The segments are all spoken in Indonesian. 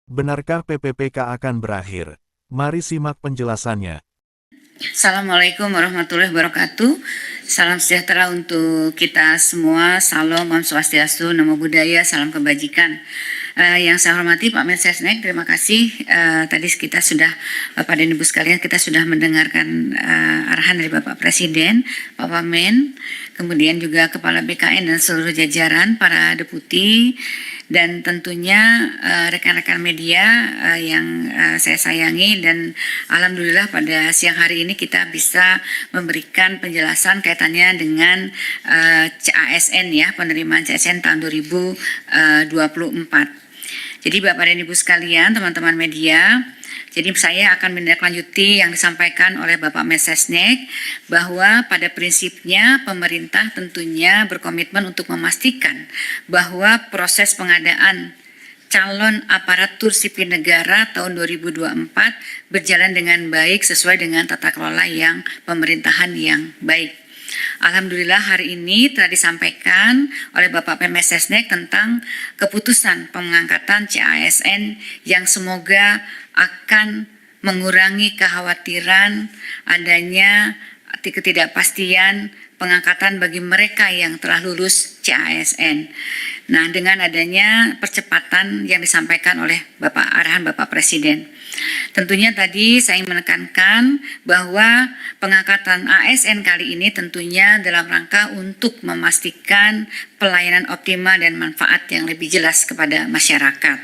Benarkah PPPK akan berakhir? Mari simak penjelasannya. Assalamualaikum warahmatullahi wabarakatuh. Salam sejahtera untuk kita semua. Salam, Om Swastiastu, Namo Buddhaya, salam kebajikan. Yang saya hormati Pak Mensesnek, terima kasih. Tadi kita sudah, Bapak dan Ibu sekalian, kita sudah mendengarkan arahan dari Bapak Presiden, Pak Wamen, kemudian juga Kepala BKN dan seluruh jajaran, para deputi, dan tentunya rekan-rekan media yang saya sayangi, dan alhamdulillah pada siang hari ini kita bisa memberikan penjelasan kaitannya dengan CASN ya, penerimaan CASN tahun 2024. Jadi Bapak dan Ibu sekalian, teman-teman media, jadi saya akan menindaklanjuti yang disampaikan oleh Bapak Mensesnek bahwa pada prinsipnya pemerintah tentunya berkomitmen untuk memastikan bahwa proses pengadaan calon aparatur sipil negara tahun 2024 berjalan dengan baik sesuai dengan tata kelola yang pemerintahan yang baik. Alhamdulillah hari ini telah disampaikan oleh Bapak Mensesnek tentang keputusan pengangkatan CASN yang semoga akan mengurangi kekhawatiran adanya ketidakpastian pengangkatan bagi mereka yang telah lulus CASN. Nah, dengan adanya percepatan yang disampaikan oleh arahan Bapak Presiden. Tentunya tadi saya ingin menekankan bahwa pengangkatan ASN kali ini tentunya dalam rangka untuk memastikan pelayanan optimal dan manfaat yang lebih jelas kepada masyarakat.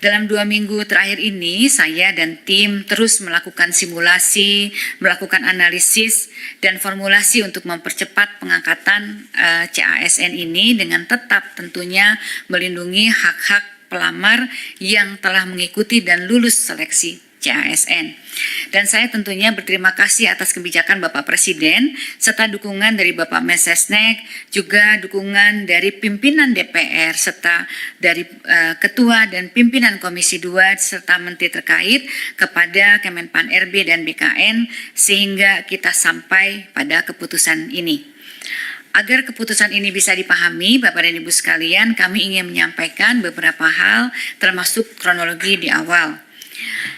Dalam 2 minggu terakhir ini, saya dan tim terus melakukan simulasi, melakukan analisis, dan formulasi untuk mempercepat pengangkatan CASN ini dengan tetap tentunya melindungi hak-hak pelamar yang telah mengikuti dan lulus seleksi CASN. Dan saya tentunya berterima kasih atas kebijakan Bapak Presiden serta dukungan dari Bapak Mensesnek, juga dukungan dari pimpinan DPR serta dari Ketua dan pimpinan Komisi 2 serta Menteri terkait kepada Kemenpan RB dan BKN sehingga kita sampai pada keputusan ini. Agar keputusan ini bisa dipahami, Bapak dan Ibu sekalian, kami ingin menyampaikan beberapa hal termasuk kronologi di awal.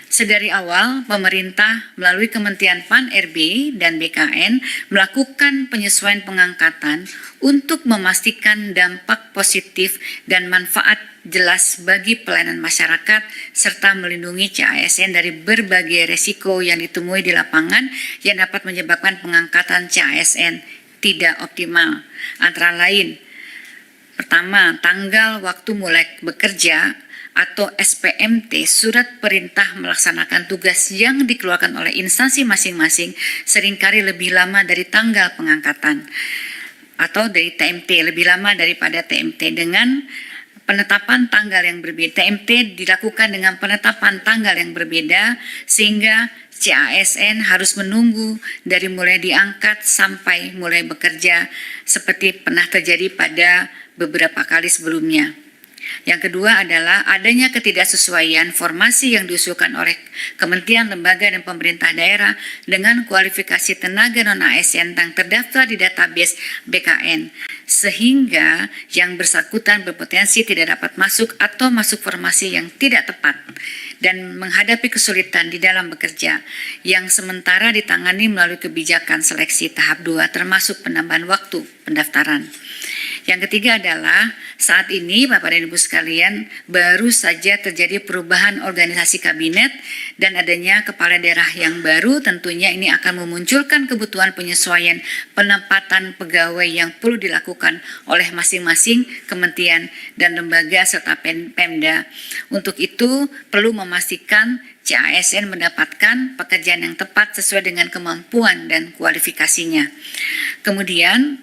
Sedari awal, pemerintah melalui Kementerian Pan-RB dan BKN melakukan penyesuaian pengangkatan untuk memastikan dampak positif dan manfaat jelas bagi pelayanan masyarakat serta melindungi CASN dari berbagai resiko yang ditemui di lapangan yang dapat menyebabkan pengangkatan CASN tidak optimal. Antara lain, pertama, tanggal waktu mulai bekerja atau SPMT, surat perintah melaksanakan tugas yang dikeluarkan oleh instansi masing-masing seringkali lebih lama dari tanggal pengangkatan atau dari TMT, lebih lama daripada TMT dengan penetapan tanggal yang berbeda. TMT dilakukan dengan penetapan tanggal yang berbeda sehingga CASN harus menunggu dari mulai diangkat sampai mulai bekerja seperti pernah terjadi pada beberapa kali sebelumnya. Yang kedua adalah adanya ketidaksesuaian formasi yang diusulkan oleh kementerian, lembaga, dan pemerintah daerah dengan kualifikasi tenaga non-ASN yang terdaftar di database BKN, sehingga yang bersangkutan berpotensi tidak dapat masuk atau masuk formasi yang tidak tepat dan menghadapi kesulitan di dalam bekerja yang sementara ditangani melalui kebijakan seleksi tahap 2 termasuk penambahan waktu pendaftaran. Yang ketiga adalah saat ini Bapak dan Ibu sekalian baru saja terjadi perubahan organisasi kabinet dan adanya kepala daerah yang baru, tentunya ini akan memunculkan kebutuhan penyesuaian penempatan pegawai yang perlu dilakukan oleh masing-masing kementerian dan lembaga serta Pemda. Untuk itu perlu memastikan CASN mendapatkan pekerjaan yang tepat sesuai dengan kemampuan dan kualifikasinya. Kemudian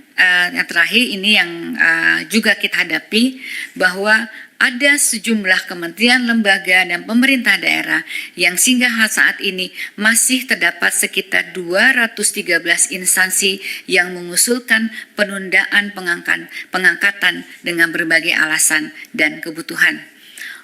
yang terakhir ini yang juga kita hadapi bahwa ada sejumlah kementerian, lembaga, dan pemerintah daerah yang sehingga saat ini masih terdapat sekitar 213 instansi yang mengusulkan penundaan pengangkatan dengan berbagai alasan dan kebutuhan.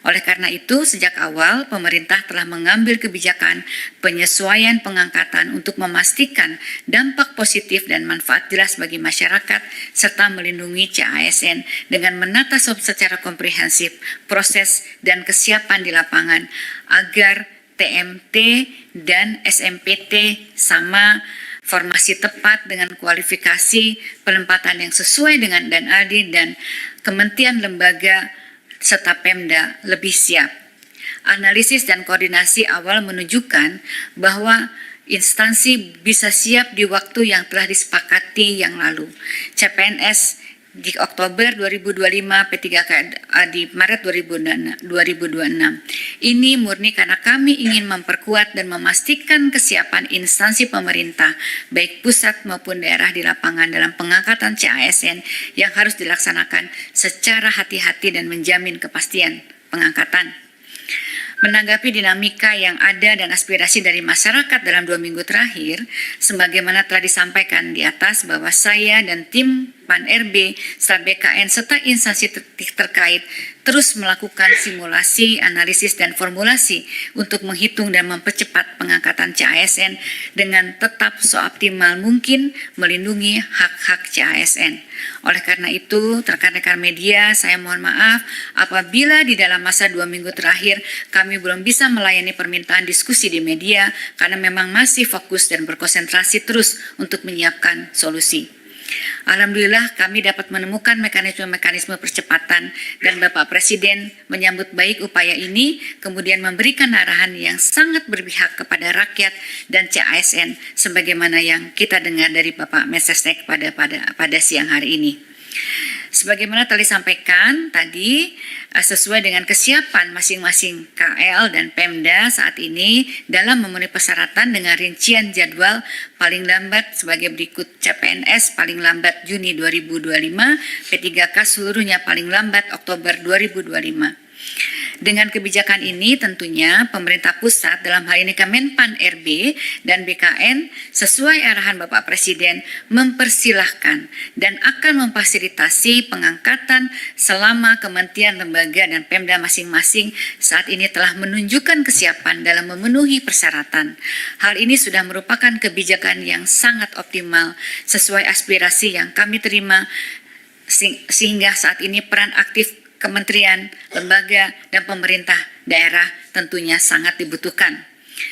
Oleh karena itu, sejak awal pemerintah telah mengambil kebijakan penyesuaian pengangkatan untuk memastikan dampak positif dan manfaat jelas bagi masyarakat serta melindungi CASN dengan menata secara komprehensif proses dan kesiapan di lapangan agar TMT dan SMPT sama formasi tepat dengan kualifikasi penempatan yang sesuai dengan dan adil dan kementerian lembaga serta Pemda lebih siap. Analisis dan koordinasi awal menunjukkan bahwa instansi bisa siap di waktu yang telah disepakati yang lalu. CPNS di Oktober 2025, P3K di Maret 2026. Ini murni karena kami ingin memperkuat dan memastikan kesiapan instansi pemerintah, baik pusat maupun daerah di lapangan dalam pengangkatan CASN yang harus dilaksanakan secara hati-hati dan menjamin kepastian pengangkatan. Menanggapi dinamika yang ada dan aspirasi dari masyarakat dalam 2 minggu terakhir, sebagaimana telah disampaikan di atas bahwa saya dan tim PAN-RB, BKN, serta instansi terkait terus melakukan simulasi, analisis, dan formulasi untuk menghitung dan mempercepat pengangkatan CASN dengan tetap seoptimal mungkin melindungi hak-hak CASN. Oleh karena itu, rekan-rekan media, saya mohon maaf apabila di dalam masa 2 minggu terakhir kami belum bisa melayani permintaan diskusi di media karena memang masih fokus dan berkonsentrasi terus untuk menyiapkan solusi. Alhamdulillah kami dapat menemukan mekanisme-mekanisme percepatan dan Bapak Presiden menyambut baik upaya ini, kemudian memberikan arahan yang sangat berpihak kepada rakyat dan CASN sebagaimana yang kita dengar dari Bapak Mensesnek pada siang hari ini. Sebagaimana telah disampaikan tadi, sesuai dengan kesiapan masing-masing KL dan Pemda saat ini dalam memenuhi persyaratan dengan rincian jadwal paling lambat sebagai berikut: CPNS paling lambat Juni 2025, P3K seluruhnya paling lambat Oktober 2025. Dengan kebijakan ini tentunya pemerintah pusat dalam hal ini Kemenpan RB dan BKN sesuai arahan Bapak Presiden mempersilahkan dan akan memfasilitasi pengangkatan selama kementerian, lembaga, dan Pemda masing-masing saat ini telah menunjukkan kesiapan dalam memenuhi persyaratan. Hal ini sudah merupakan kebijakan yang sangat optimal sesuai aspirasi yang kami terima sehingga saat ini peran aktif kementerian, lembaga, dan pemerintah daerah tentunya sangat dibutuhkan.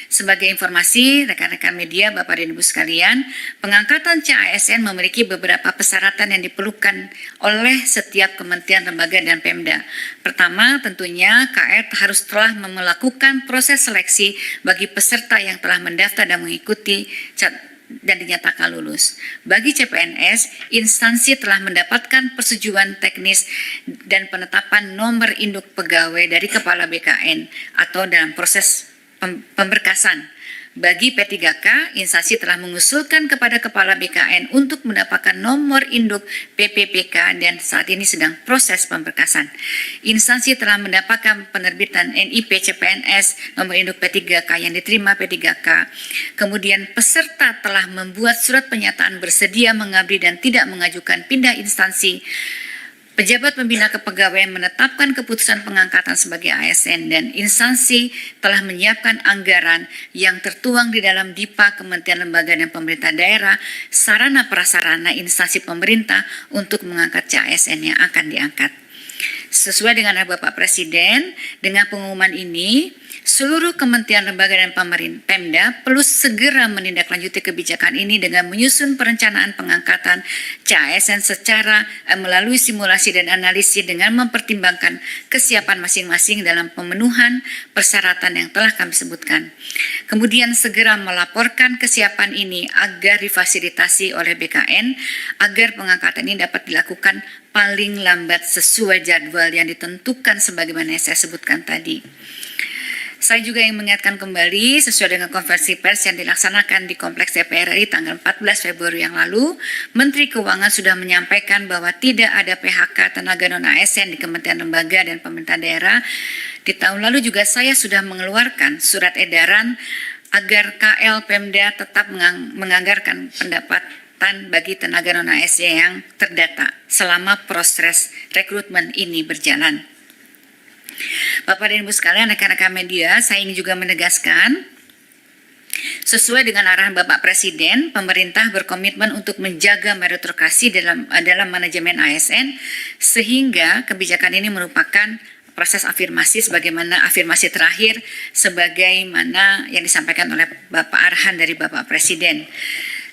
Sebagai informasi, rekan-rekan media, Bapak dan Ibu sekalian, pengangkatan CASN memiliki beberapa persyaratan yang diperlukan oleh setiap kementerian, lembaga, dan Pemda. Pertama, tentunya KR harus telah melakukan proses seleksi bagi peserta yang telah mendaftar dan mengikuti dan dinyatakan lulus. Bagi CPNS, instansi telah mendapatkan persetujuan teknis dan penetapan nomor induk pegawai dari Kepala BKN atau dalam proses pemberkasan. Bagi P3K, instansi telah mengusulkan kepada Kepala BKN untuk mendapatkan nomor induk PPPK dan saat ini sedang proses pemberkasan. Instansi telah mendapatkan penerbitan NIP CPNS nomor induk P3K yang diterima P3K. Kemudian peserta telah membuat surat pernyataan bersedia mengabdi dan tidak mengajukan pindah instansi. Pejabat pembina kepegawaian menetapkan keputusan pengangkatan sebagai ASN dan instansi telah menyiapkan anggaran yang tertuang di dalam DIPA Kementerian Lembaga dan Pemerintah Daerah, sarana prasarana instansi pemerintah untuk mengangkat CASN yang akan diangkat. Sesuai dengan Bapak Presiden, dengan pengumuman ini, seluruh kementerian, lembaga, dan Pemda perlu segera menindaklanjuti kebijakan ini dengan menyusun perencanaan pengangkatan CASN secara melalui simulasi dan analisis dengan mempertimbangkan kesiapan masing-masing dalam pemenuhan persyaratan yang telah kami sebutkan. Kemudian segera melaporkan kesiapan ini agar difasilitasi oleh BKN agar pengangkatan ini dapat dilakukan paling lambat sesuai jadwal yang ditentukan sebagaimana yang saya sebutkan tadi. Saya juga ingin mengingatkan kembali sesuai dengan konferensi pers yang dilaksanakan di Kompleks DPR RI tanggal 14 Februari yang lalu, Menteri Keuangan sudah menyampaikan bahwa tidak ada PHK tenaga non-ASN di Kementerian Lembaga dan Pemerintah Daerah. Di tahun lalu juga saya sudah mengeluarkan surat edaran agar KL Pemda tetap menganggarkan pendapatan bagi tenaga non-ASN yang terdata selama proses rekrutmen ini berjalan. Bapak dan Ibu sekalian, rekan-rekan media, saya ingin juga menegaskan, sesuai dengan arahan Bapak Presiden, pemerintah berkomitmen untuk menjaga meritokrasi dalam manajemen ASN, sehingga kebijakan ini merupakan proses afirmasi sebagaimana afirmasi terakhir sebagaimana yang disampaikan oleh Bapak arahan dari Bapak Presiden.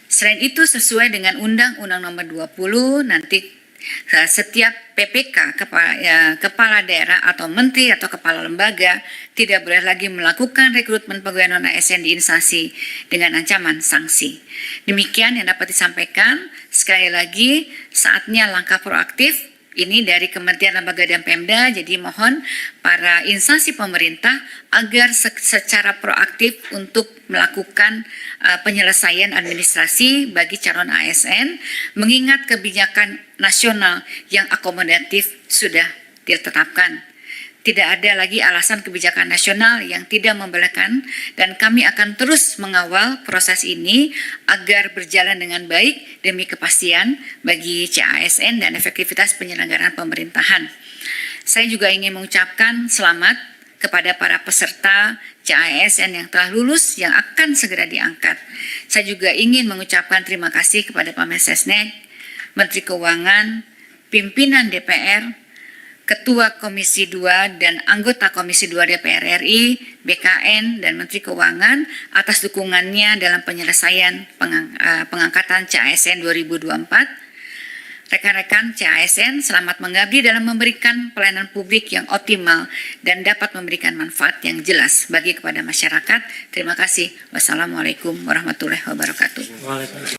Selain itu, sesuai dengan Undang-Undang Nomor 20, nanti setiap PPK, kepala daerah atau menteri atau kepala lembaga tidak boleh lagi melakukan rekrutmen pegawai non-ASN di instansi dengan ancaman sanksi. Demikian yang dapat disampaikan. Sekali lagi, saatnya langkah proaktif ini dari Kementerian Lembaga dan Pemda, jadi mohon para instansi pemerintah agar secara proaktif untuk melakukan penyelesaian administrasi bagi calon ASN, mengingat kebijakan nasional yang akomodatif sudah ditetapkan. Tidak ada lagi alasan kebijakan nasional yang tidak membelahkan, dan kami akan terus mengawal proses ini agar berjalan dengan baik demi kepastian bagi CASN dan efektivitas penyelenggaraan pemerintahan. Saya juga ingin mengucapkan selamat kepada para peserta CASN yang telah lulus yang akan segera diangkat. Saya juga ingin mengucapkan terima kasih kepada Pak Mensesnek, Menteri Keuangan, pimpinan DPR, Ketua Komisi 2 dan anggota Komisi 2 DPR RI, BKN, dan Menteri Keuangan atas dukungannya dalam penyelesaian pengangkatan CASN 2024. Rekan-rekan CASN, selamat mengabdi dalam memberikan pelayanan publik yang optimal dan dapat memberikan manfaat yang jelas bagi kepada masyarakat. Terima kasih. Wassalamualaikum warahmatullahi wabarakatuh.